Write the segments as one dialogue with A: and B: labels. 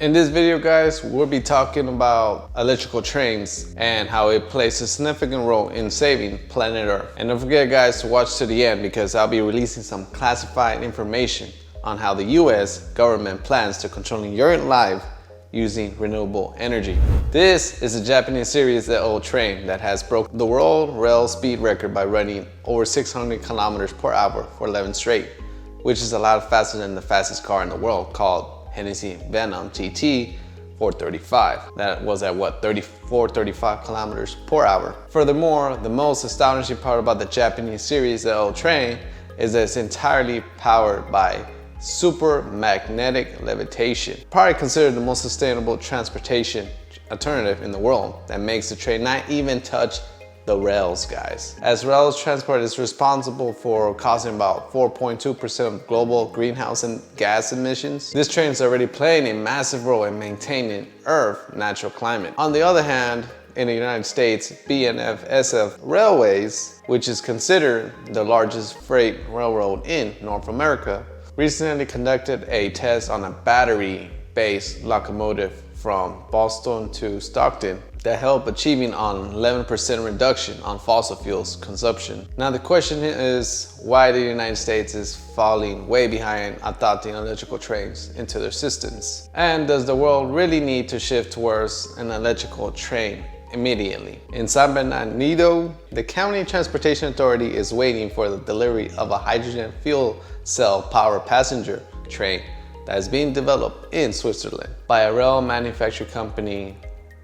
A: In this video, guys, we'll be talking about electrical trains and how it plays a significant role in saving planet Earth. And don't forget, guys, to watch to the end because I'll be releasing some classified information on how the US government plans to controlling your life using renewable energy. This is a Japanese Series LO train that has broken the world rail speed record by running over 600 kilometers per hour for 11 straight, which is a lot faster than the fastest car in the world called Hennessy Venom GT 435. That was at what, 35 kilometers per hour. Furthermore, the most astonishing part about the Japanese Series LO train is that it's entirely powered by super magnetic levitation, probably considered the most sustainable transportation alternative in the world that makes the train not even touch the rails, guys. As rails transport is responsible for causing about 4.2% of global greenhouse gas emissions, this train is already playing a massive role in maintaining Earth's natural climate. On the other hand, in the United States, BNSF Railways, which is considered the largest freight railroad in North America, recently conducted a test on a battery-based locomotive from Boston to Stockton that helped achieving an 11% reduction on fossil fuels consumption. Now the question is why the United States is falling way behind adopting electrical trains into their systems. And does the world really need to shift towards an electrical train immediately? In San Bernardino, the County Transportation Authority is waiting for the delivery of a hydrogen fuel cell powered passenger train that is being developed in Switzerland by a rail manufacturing company,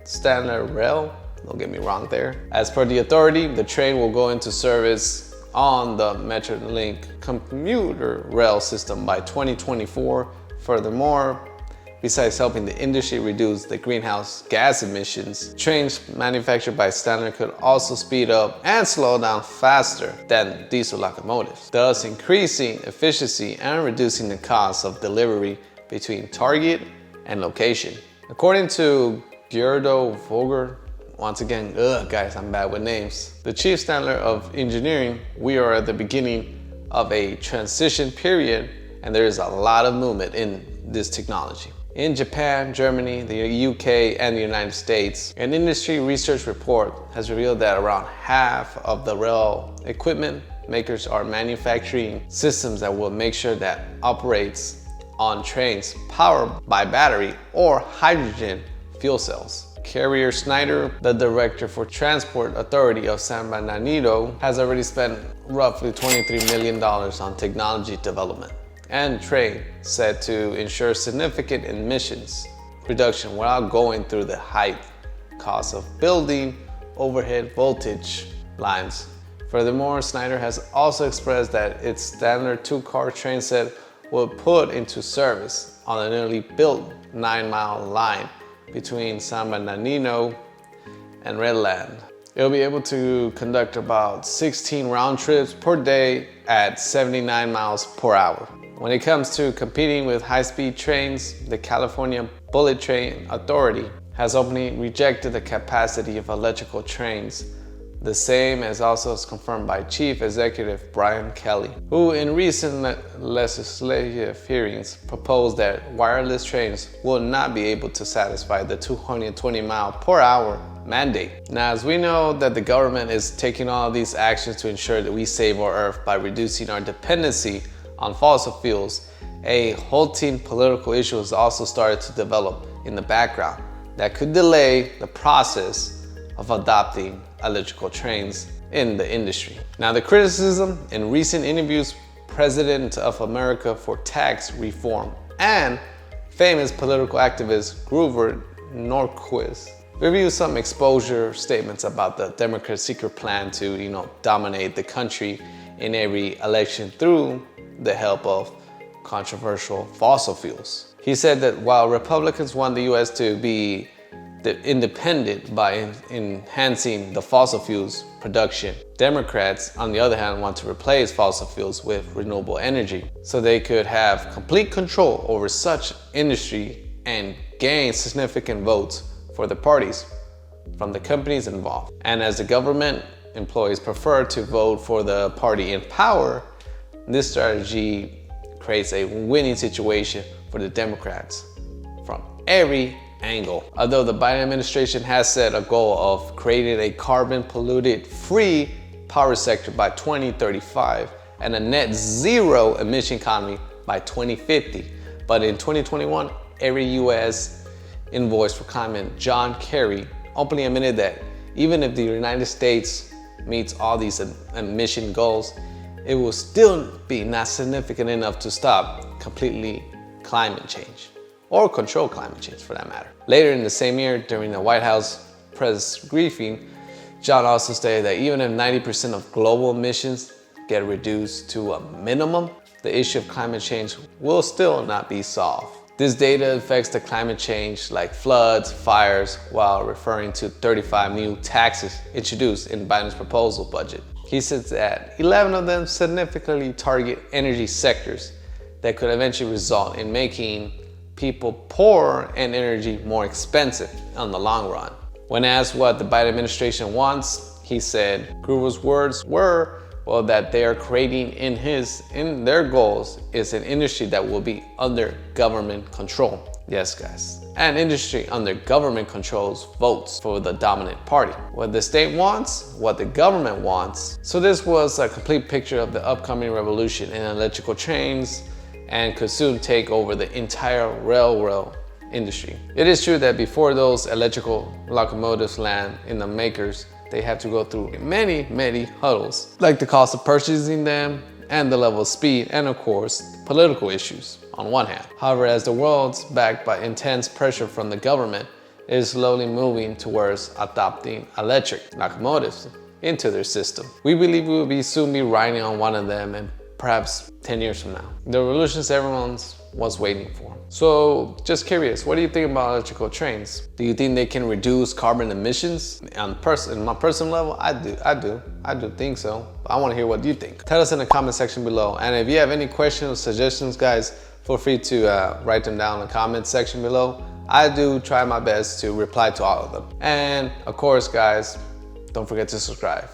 A: Stadler Rail. Don't get me wrong there. As per the authority, the train will go into service on the Metrolink commuter rail system by 2024. Furthermore, besides helping the industry reduce the greenhouse gas emissions, trains manufactured by Stadler could also speed up and slow down faster than diesel locomotives, thus increasing efficiency and reducing the cost of delivery between target and location. According to Gerardo Vogler, once again, guys, I'm bad with names, the chief Stadler of engineering, we are at the beginning of a transition period and there is a lot of movement in this technology. In Japan, Germany, the UK, and the United States, an industry research report has revealed that around half of the rail equipment makers are manufacturing systems that will make sure that operates on trains powered by battery or hydrogen fuel cells. Carrier Snyder, the director for Transport Authority of San Bernardino, has already spent roughly $23 million on technology development and train set to ensure significant emissions reduction without going through the high cost of building overhead voltage lines. Furthermore, Snyder has also expressed that its standard two-car train set will put into service on a newly built 9-mile line between San Bernardino and Redland. It'll be able to conduct about 16 round trips per day at 79 miles per hour. When it comes to competing with high-speed trains, the California Bullet Train Authority has openly rejected the capacity of electrical trains, the same as also is confirmed by Chief Executive Brian Kelly, who in recent legislative hearings proposed that wireless trains will not be able to satisfy the 220 mile per hour mandate. Now, as we know that the government is taking all of these actions to ensure that we save our Earth by reducing our dependency on fossil fuels, a halting political issue has also started to develop in the background that could delay the process of adopting electrical trains in the industry. Now, the criticism in recent interviews, President of America for Tax Reform and famous political activist Grover Norquist reviewed some exposure statements about the Democrats' secret plan to, dominate the country in every election through the help of controversial fossil fuels. He said that while Republicans want the US to be independent by enhancing the fossil fuels production, Democrats, on the other hand, want to replace fossil fuels with renewable energy so they could have complete control over such industry and gain significant votes for the parties from the companies involved. And as the government employees prefer to vote for the party in power, this strategy creates a winning situation for the Democrats from every angle. Although the Biden administration has set a goal of creating a carbon polluted free power sector by 2035 and a net zero emission economy by 2050. But in 2021, every US envoy for climate, John Kerry, openly admitted that even if the United States meets all these emission goals, it will still be not significant enough to stop completely climate change, or control climate change for that matter. Later in the same year, during the White House press briefing, John also stated that even if 90% of global emissions get reduced to a minimum, the issue of climate change will still not be solved. This data affects the climate change like floods, fires, while referring to 35 new taxes introduced in Biden's proposal budget. He says that 11 of them significantly target energy sectors that could eventually result in making people poorer and energy more expensive in the long run. When asked what the Biden administration wants, he said Gruver's words were, well, that they are creating in their goals is an industry that will be under government control. Yes, guys. An industry under government controls votes for the dominant party. What the state wants, what the government wants. So this was a complete picture of the upcoming revolution in electrical trains and could soon take over the entire railroad industry. It is true that before those electrical locomotives land in the makers, they have to go through many hurdles, like the cost of purchasing them and the level of speed, and of course, political issues on one hand. However, as the world's backed by intense pressure from the government, it is slowly moving towards adopting electric locomotives into their system. We believe we will soon be riding on one of them, and perhaps 10 years from now. The revolutions everyone was waiting for. So just curious, what do you think about electrical trains? Do you think they can reduce carbon emissions? On my personal level, I do think so. I want to hear what you think. Tell us in the comment section below. And if you have any questions or suggestions, guys, feel free to write them down in the comment section below. I do try my best to reply to all of them. And of course, guys, don't forget to subscribe.